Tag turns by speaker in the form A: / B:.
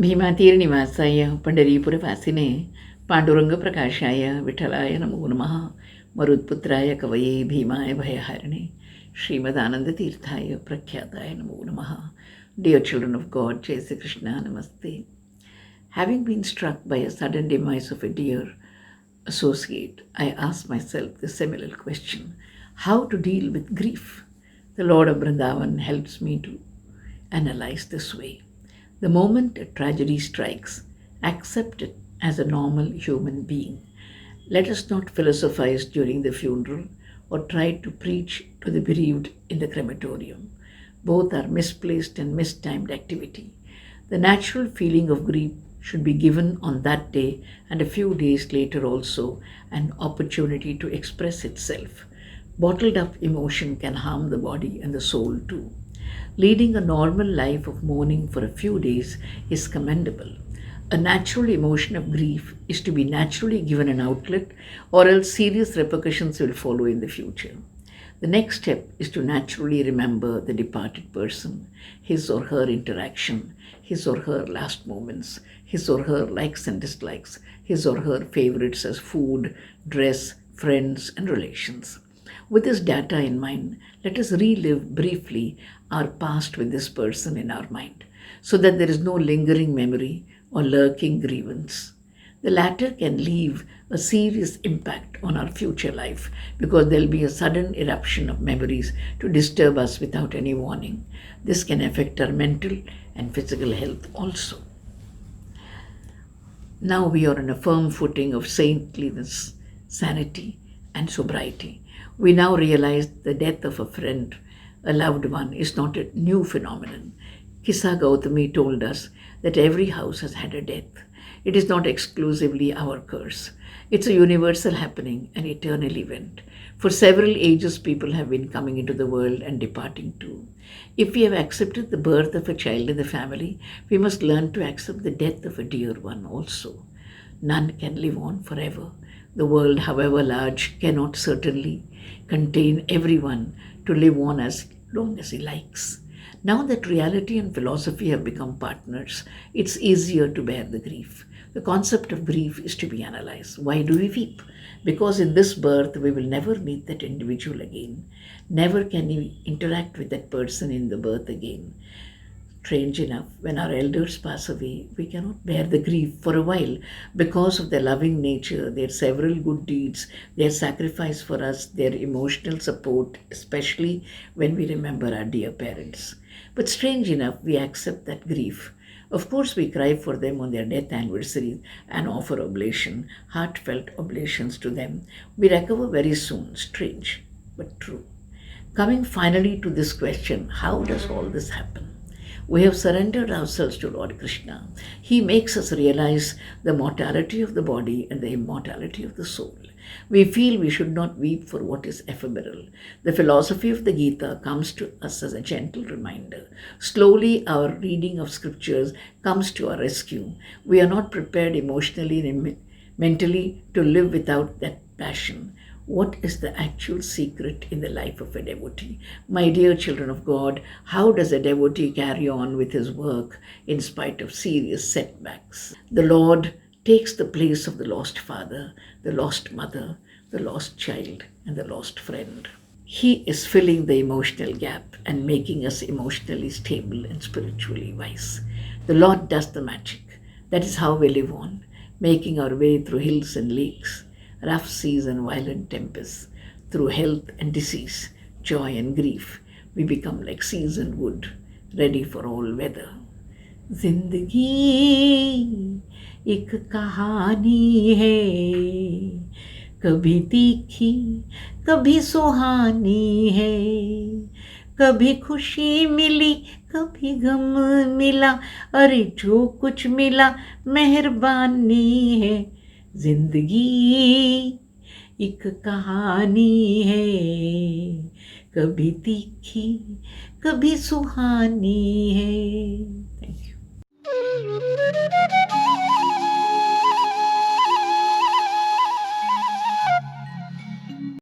A: भीमातीर्निवासाय पंढरीपुरवासिने पांडुरंगप्रकाशाय विठ्ठलाय नमो नमः. मरुत्पुत्राय कवये भीमाय भयहारिणे श्रीमदानंदतीर्थाय प्रख्याताय नमो नमः. Dear children of God, Jai Sri Krishna, Namaste. Having been struck by a sudden demise of a dear associate, I asked myself the seminal question: how to deal with grief? The Lord of Vrindavan helps me to analyze this way. The moment a tragedy strikes, accept it as a normal human being. Let us not philosophize during the funeral or try to preach to the bereaved in the crematorium. Both are misplaced and mistimed activity. The natural feeling of grief should be given on that day and a few days later also an opportunity to express itself. Bottled up emotion can harm the body and the soul too. Leading a normal life of mourning for a few days is commendable. A natural emotion of grief is to be naturally given an outlet, or else serious repercussions will follow in the future. The next step is to naturally remember the departed person, his or her interaction, his or her last moments, his or her likes and dislikes, his or her favorites as food, dress, friends, and relations. With this data in mind, let us relive briefly our past with this person in our mind, so that there is no lingering memory or lurking grievance. The latter can leave a serious impact on our future life because there will be a sudden eruption of memories to disturb us without any warning. This can affect our mental and physical health also. Now we are on a firm footing of saintliness, sanity, and sobriety. We now realize the death of a friend, a loved one, is not a new phenomenon. Kisa Gautami told us that every house has had a death. It is not exclusively our curse. It's a universal happening, an eternal event. For several ages, people have been coming into the world and departing too. If we have accepted the birth of a child in the family, we must learn to accept the death of a dear one also. None can live on forever. The world, however large, cannot certainly contain everyone to live on as long as he likes. Now that reality and philosophy have become partners, it's easier to bear the grief. The concept of grief is to be analyzed. Why do we weep? Because in this birth we will never meet that individual again. Never can we interact with that person in the birth again. Strange enough, when our elders pass away, we cannot bear the grief for a while because of their loving nature, their several good deeds, their sacrifice for us, their emotional support, especially when we remember our dear parents. But strange enough, we accept that grief. Of course, we cry for them on their death anniversary and offer oblation, heartfelt oblations to them. We recover very soon. Strange, but true. Coming finally to this question, how does all this happen? We have surrendered ourselves to Lord Krishna. He makes us realize the mortality of the body and the immortality of the soul. We feel we should not weep for what is ephemeral. The philosophy of the Gita comes to us as a gentle reminder. Slowly, our reading of scriptures comes to our rescue. We are not prepared emotionally and mentally to live without that passion. What is the actual secret in the life of a devotee? My dear children of God, how does a devotee carry on with his work in spite of serious setbacks? The Lord takes the place of the lost father, the lost mother, the lost child, and the lost friend. He is filling the emotional gap and making us emotionally stable and spiritually wise. The Lord does the magic. That is how we live on, making our way through hills and lakes, rough seas and violent tempests, through health and disease, joy and grief. We become like seasoned wood, ready for all weather. Zindagi एक कहानी है, कभी तीखी कभी सुहानी है, कभी खुशी मिली कभी गम मिला, अरे जो कुछ मिला मेहरबानी है. जिंदगी एक कहानी है, कभी तीखी कभी सुहानी है. Thank you.